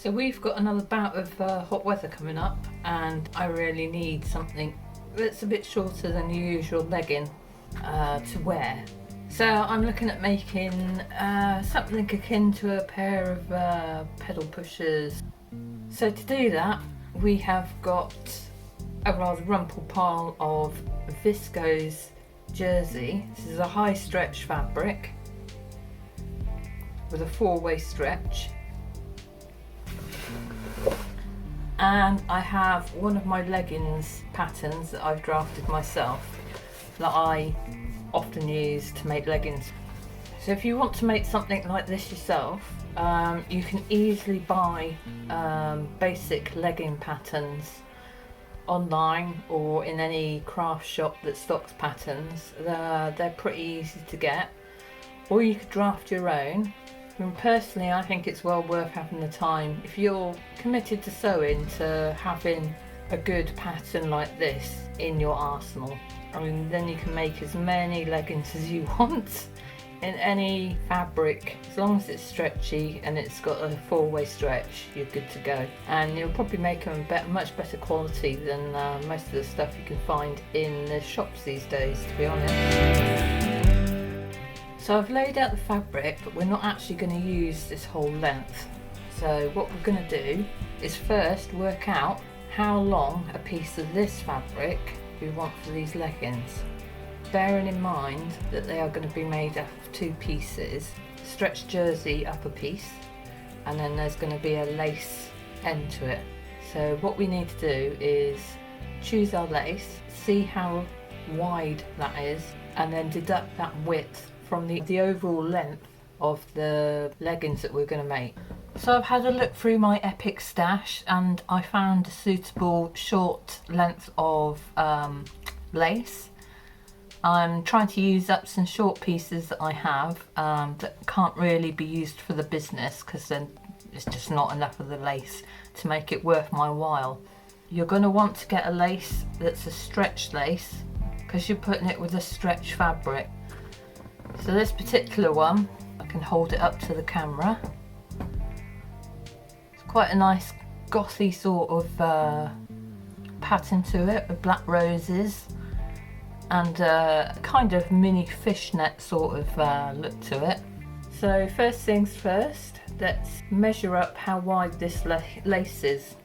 So we've got another bout of hot weather coming up, and I really need something that's a bit shorter than the usual legging to wear. So I'm looking at making something akin to a pair of pedal pushers. So to do that, we have got a rather rumpled pile of viscose jersey. This is a high stretch fabric with a 4-way stretch. And I have one of my leggings patterns that I've drafted myself that I often use to make leggings. So if you want to make something like this yourself, you can easily buy basic legging patterns online or in any craft shop that stocks patterns. They're pretty easy to get, or you could draft your own. And personally, I think it's well worth having the time, if you're committed to sewing, to having a good pattern like this in your arsenal. I mean, then you can make as many leggings as you want in any fabric. As long as it's stretchy and it's got a 4-way stretch, you're good to go. And you'll probably make them much better quality than most of the stuff you can find in the shops these days, to be honest. So I've laid out the fabric, but we're not actually going to use this whole length. So what we're going to do is first work out how long a piece of this fabric we want for these leggings. Bearing in mind that they are going to be made up of 2 pieces, stretch jersey upper piece, and then there's going to be a lace end to it. So what we need to do is choose our lace, see how wide that is, and then deduct that width from the overall length of the leggings that we're going to make. So I've had a look through my Epic stash and I found a suitable short length of lace. I'm trying to use up some short pieces that I have that can't really be used for the business because then it's just not enough of the lace to make it worth my while. You're going to want to get a lace that's a stretch lace because you're putting it with a stretch fabric. So this particular one, I can hold it up to the camera. It's quite a nice gothy sort of pattern to it with black roses and a kind of mini fishnet sort of look to it. So first things first, let's measure up how wide this lace is,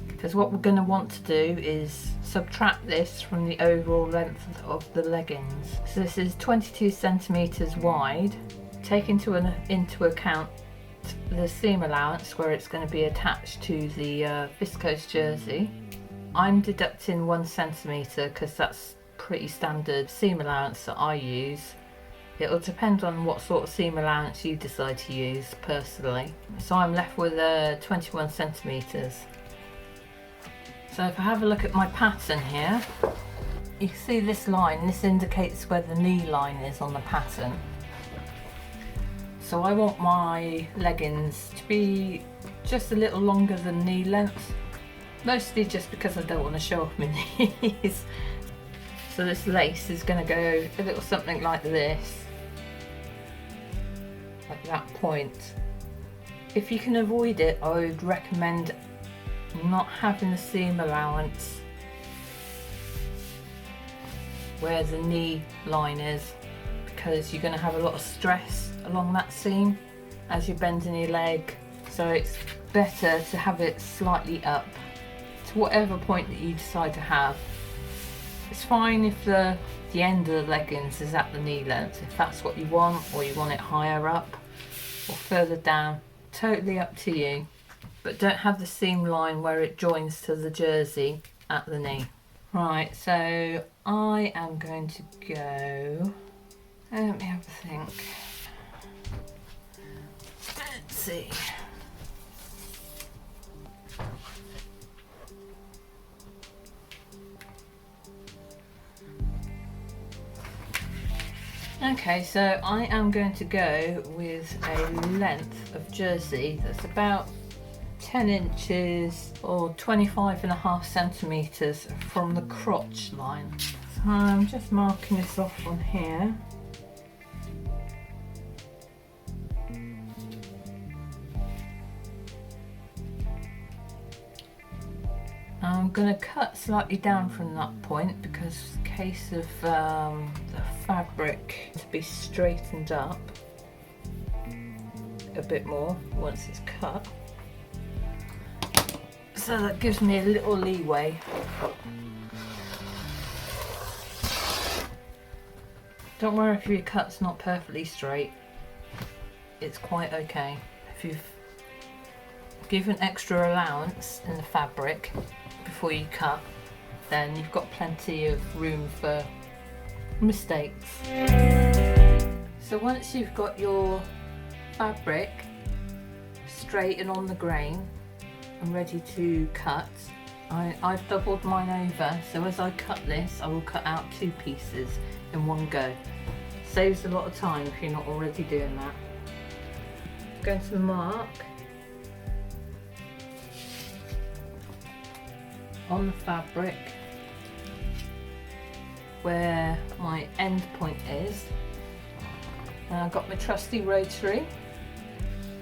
because what we're going to want to do is subtract this from the overall length of the leggings. So this is 22 centimeters wide. Take into account the seam allowance where it's going to be attached to the viscose jersey. I'm deducting 1 centimeter because that's pretty standard seam allowance that I use. It'll depend on what sort of seam allowance you decide to use personally. So I'm left with 21 centimeters. So if I have a look at my pattern here, you can see this line. This indicates where the knee line is on the pattern. So I want my leggings to be just a little longer than knee length, mostly just because I don't want to show off my knees. So this lace is going to go a little something like this, like that point. If you can avoid it, I would recommend not having the seam allowance where the knee line is, because you're going to have a lot of stress along that seam as you're bending your leg. So it's better to have it slightly up to whatever point that you decide to have. It's fine if the end of the leggings is at the knee length, if that's what you want, or you want it higher up or further down, totally up to you. But don't have the seam line where it joins to the jersey at the knee. Right, so I am going to go, let me have a think. Let's see. Okay, so I am going to go with a length of jersey that's about 10 inches or 25.5 centimeters from the crotch line. So I'm just marking this off on here. I'm going to cut slightly down from that point because in case of the fabric to be straightened up a bit more once it's cut. So that gives me a little leeway. Don't worry if your cut's not perfectly straight. It's quite okay. If you've given extra allowance in the fabric before you cut, then you've got plenty of room for mistakes. So once you've got your fabric straight and on the grain and ready to cut, I've doubled mine over, so as I cut this I will cut out 2 pieces in one go. Saves a lot of time if you're not already doing that. Going to mark on the fabric where my end point is. And I've got my trusty rotary,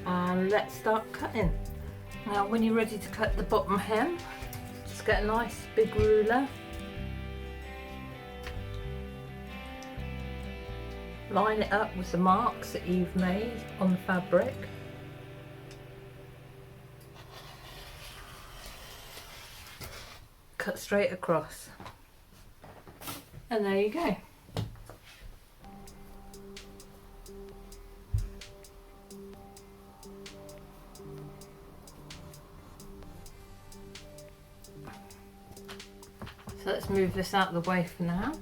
and let's start cutting. Now when you're ready to cut the bottom hem, just get a nice big ruler, line it up with the marks that you've made on the fabric. Cut straight across. And there you go. So let's move this out of the way for now.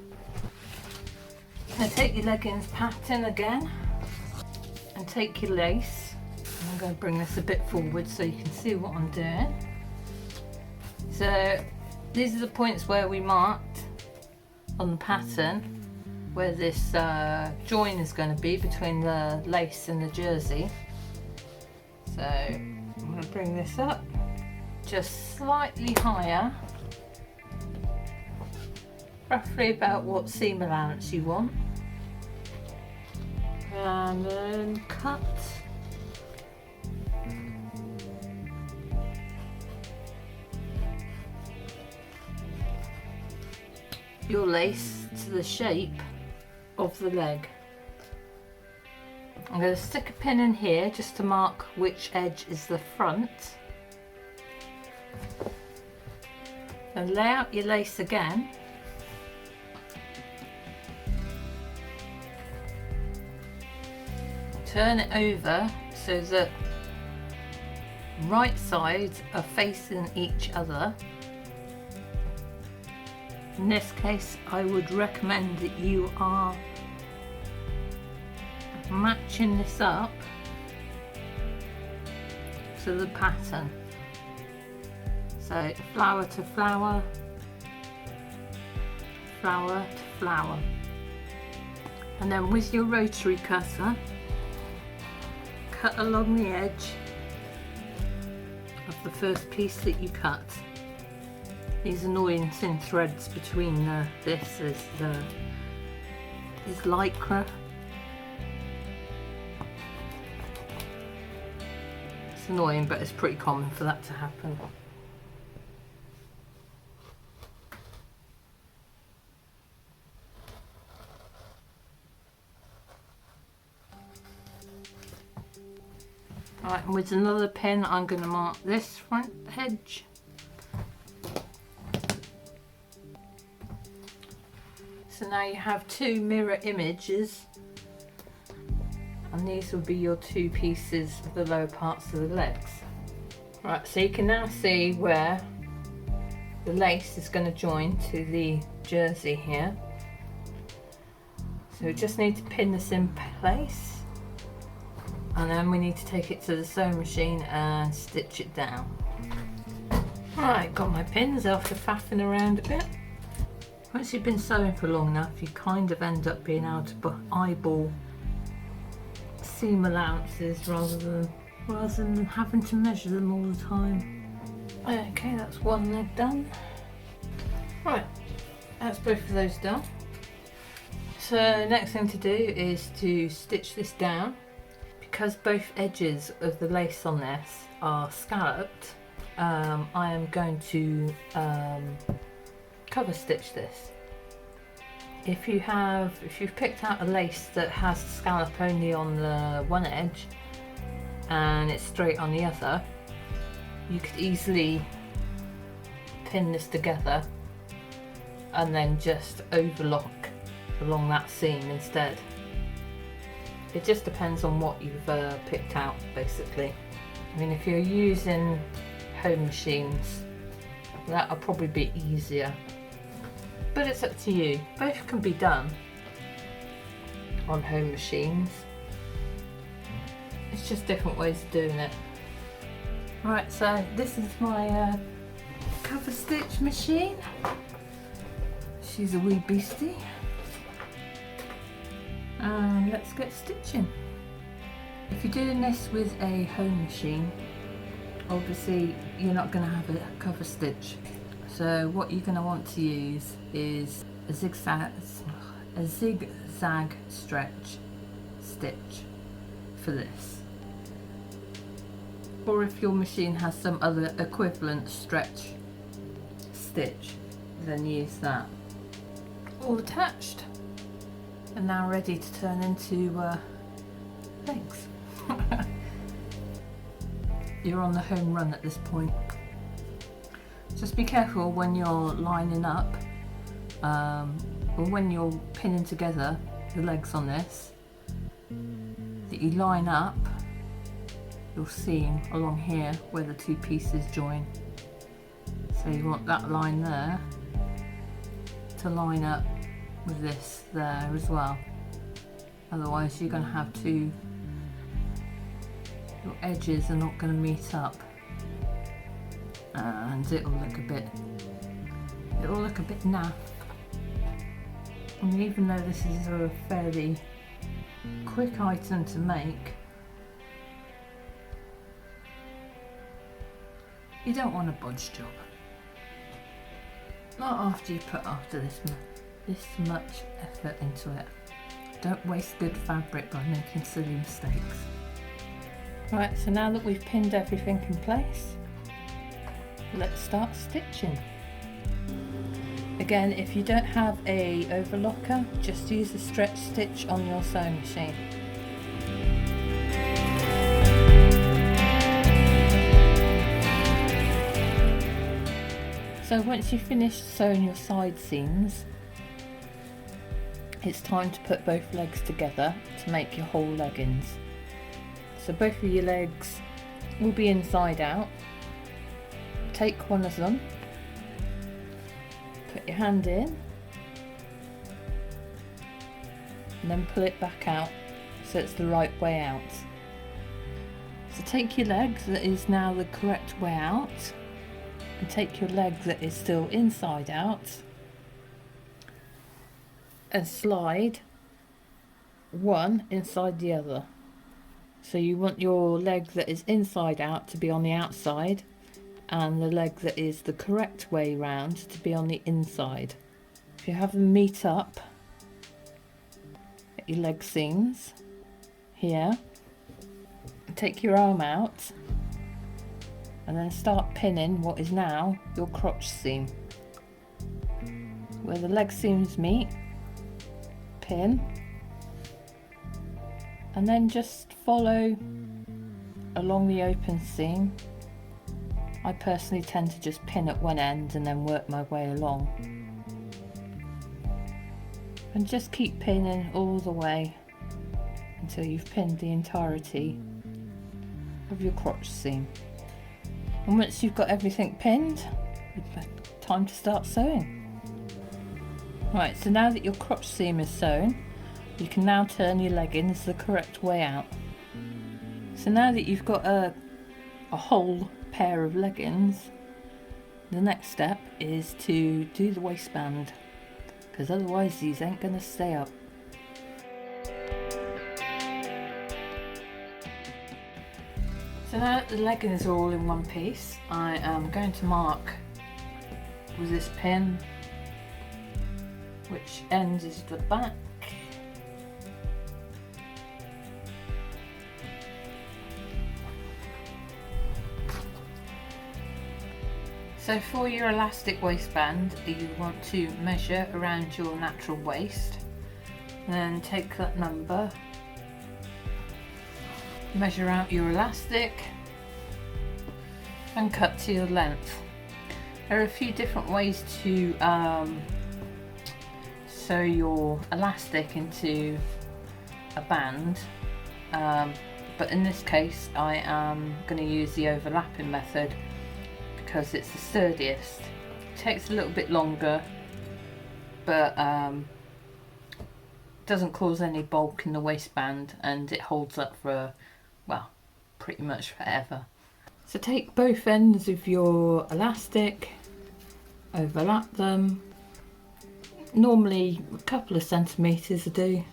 Now take your leggings pattern again and take your lace. I'm going to bring this a bit forward so you can see what I'm doing. So these are the points where we marked on the pattern where this join is going to be between the lace and the jersey. So I'm going to bring this up just slightly higher, roughly about what seam allowance you want, and then cut. Your lace to the shape of the leg. I'm going to stick a pin in here just to mark which edge is the front, and lay out your lace again. Turn it over so that right sides are facing each other. In this case, I would recommend that you are matching this up to the pattern. So flower to flower, flower to flower. And then with your rotary cutter, cut along the edge of the first piece that you cut. These annoying thin threads between this is lycra. It's annoying, but it's pretty common for that to happen. Right, and with another pin I'm going to mark this front edge. So now you have 2 mirror images, and these will be your 2 pieces of the lower parts of the legs. Right, so you can now see where the lace is going to join to the jersey here. So we just need to pin this in place, and then we need to take it to the sewing machine and stitch it down. Right, got my pins after faffing around a bit. Once you've been sewing for long enough, you kind of end up being able to eyeball seam allowances rather than having to measure them all the time. Okay, that's one leg done. Right, that's both of those done. So next thing to do is to stitch this down. Because both edges of the lace on this are scalloped, I am going to cover stitch this. If you've picked out a lace that has the scallop only on the one edge and it's straight on the other, you could easily pin this together and then just overlock along that seam instead. It just depends on what you've picked out, basically. I mean, if you're using home machines, that'll probably be easier, but it's up to you. Both can be done on home machines. It's just different ways of doing it. Right, so this is my cover stitch machine. She's a wee beastie. And let's get stitching. If you're doing this with a home machine, obviously you're not going to have a cover stitch. So what you're going to want to use is a zigzag stretch stitch for this. Or if your machine has some other equivalent stretch stitch, then use that. All attached and now ready to turn into legs. You're on the home run at this point. Just be careful when you're lining up, or when you're pinning together the legs on this, that you line up your seam along here where the two pieces join. So you want that line there to line up with this there as well. Otherwise you're going to have your edges are not going to meet up, and it'll look a bit naff. And even though this is a fairly quick item to make, you don't want a bodge job. Not after you put this much effort into it. Don't waste good fabric by making silly mistakes. Right, so now that we've pinned everything in place, let's start stitching. Again, if you don't have a overlocker, just use a stretch stitch on your sewing machine. So once you've finished sewing your side seams, it's time to put both legs together to make your whole leggings. So both of your legs will be inside out. Take one of them, put your hand in, and then pull it back out so it's the right way out. So take your leg that is now the correct way out, and take your leg that is still inside out, and slide one inside the other. So you want your leg that is inside out to be on the outside, and the leg that is the correct way round to be on the inside. If you have them meet up at your leg seams here, take your arm out and then start pinning what is now your crotch seam. Where the leg seams meet, pin, and then just follow along the open seam. I personally tend to just pin at one end and then work my way along. And just keep pinning all the way until you've pinned the entirety of your crotch seam. And once you've got everything pinned, it's time to start sewing. Right, so now that your crotch seam is sewn, you can now turn your leggings the correct way out. So now that you've got a whole pair of leggings, the next step is to do the waistband, because otherwise these ain't going to stay up. So now that the leggings are all in one piece, I am going to mark with this pin which end is the back. So for your elastic waistband, you want to measure around your natural waist, then take that number, measure out your elastic and cut to your length. There are a few different ways to sew your elastic into a band, but in this case I am going to use the overlapping method because it's the sturdiest. It takes a little bit longer, but doesn't cause any bulk in the waistband, and it holds up for, well, pretty much forever. So take both ends of your elastic, overlap them, normally a couple of centimetres will do.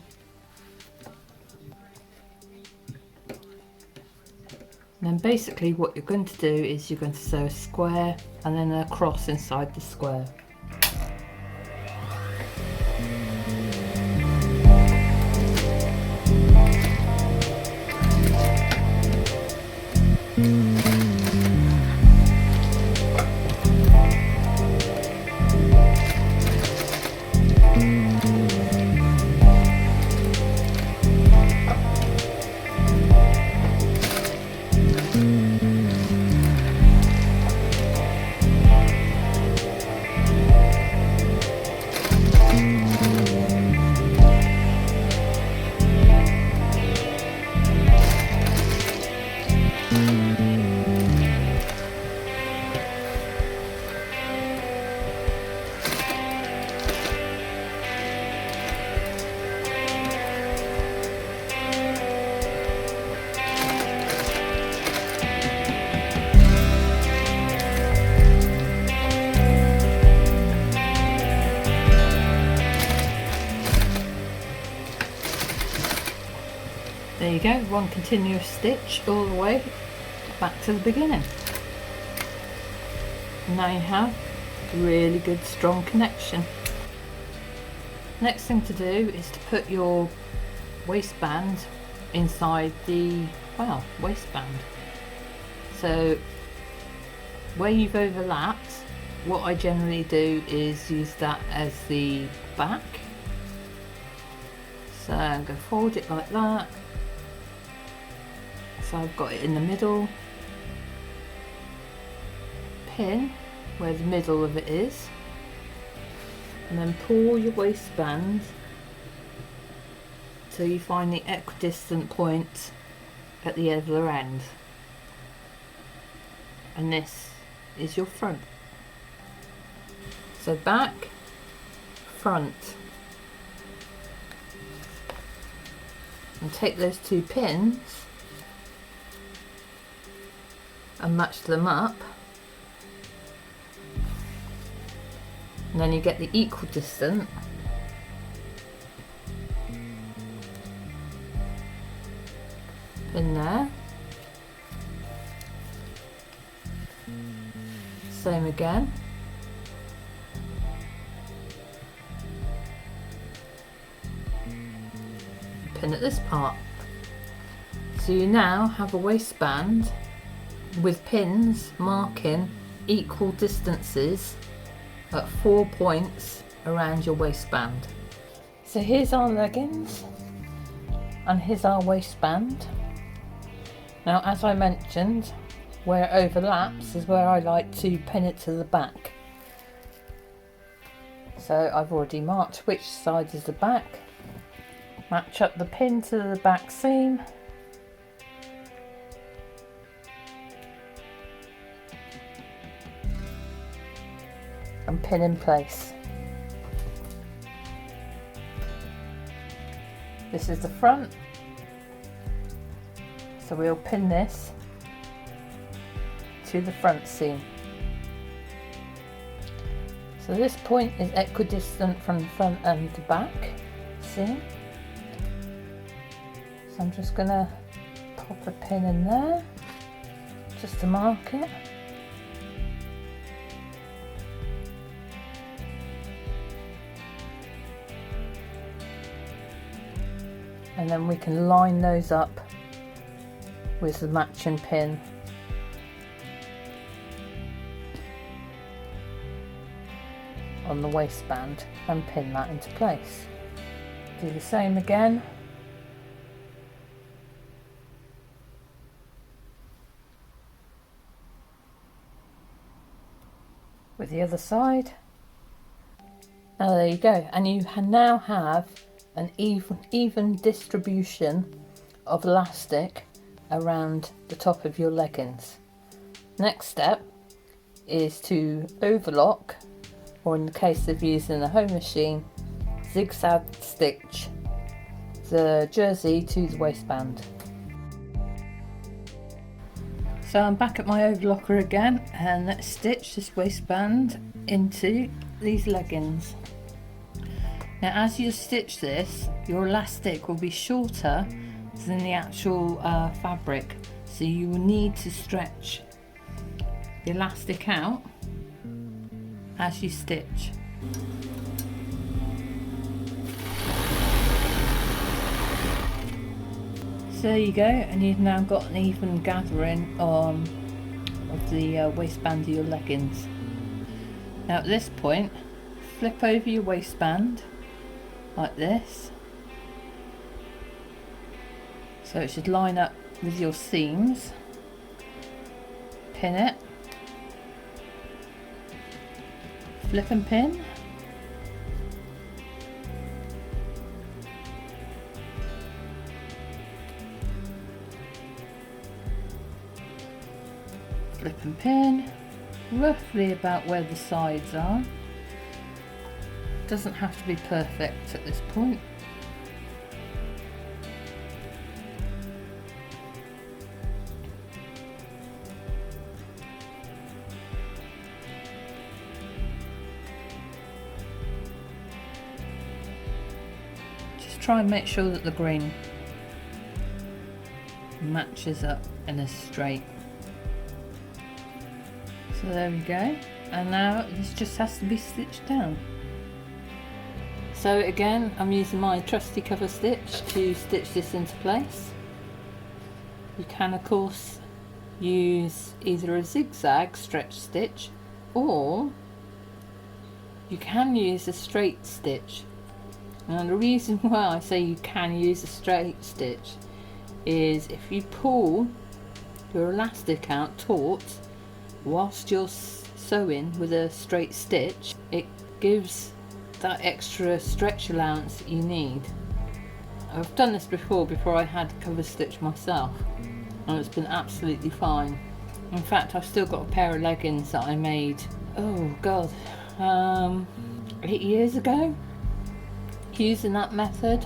And then basically what you're going to do is you're going to sew a square and then a cross inside the square. There you go, one continuous stitch all the way back to the beginning. Now you have a really good strong connection. Next thing to do is to put your waistband inside the, well, waistband. So where you've overlapped, what I generally do is use that as the back. So I'm going to fold it like that. So I've got it in the middle, pin where the middle of it is, and then pull your waistband till you find the equidistant point at the other end, and this is your front. So back, front, and take those two pins and match them up, and then you get the equal distance in there. Same again. Pin at this part. So you now have a waistband with pins marking equal distances at 4 points around your waistband. So here's our leggings and here's our waistband. Now, as I mentioned, where it overlaps is where I like to pin it to the back. So I've already marked which side is the back. Match up the pin to the back seam. And pin in place. This is the front, so we'll pin this to the front seam. So this point is equidistant from the front and the back seam. So I'm just going to pop a pin in there just to mark it. And then we can line those up with the matching pin. on the waistband and pin that into place. Do the same again. With the other side. Now there you go, and you now have an even distribution of elastic around the top of your leggings. Next step is to overlock, or in the case of using a home machine, zigzag stitch the jersey to the waistband. So I'm back at my overlocker again, and let's stitch this waistband into these leggings. Now as you stitch this, your elastic will be shorter than the actual fabric, so you will need to stretch the elastic out as you stitch. So there you go, and you've now got an even gathering of the waistband of your leggings. Now at this point, flip over your waistband like this, so it should line up with your seams. Pin it, flip and pin, flip and pin, roughly about where the sides are. Doesn't have to be perfect at this point. Just try and make sure that the grain matches up in a straight. So there we go, and now this just has to be stitched down. So again, I'm using my trusty cover stitch to stitch this into place. You can of course use either a zigzag stretch stitch, or you can use a straight stitch. And the reason why I say you can use a straight stitch is if you pull your elastic out taut whilst you're sewing with a straight stitch, it gives that extra stretch allowance that you need. I've done this before I had cover stitch myself, and it's been absolutely fine. In fact, I've still got a pair of leggings that I made, oh god, 8 years ago, using that method,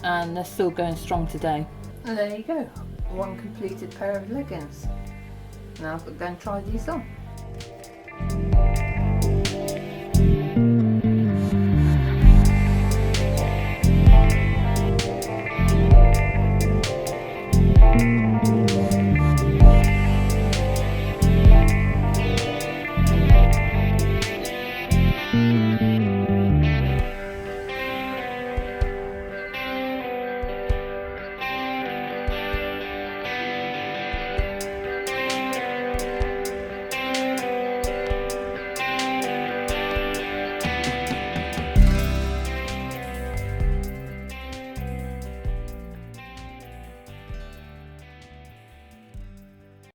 and they're still going strong today. And there you go, one completed pair of leggings. Now I'm going to try these on.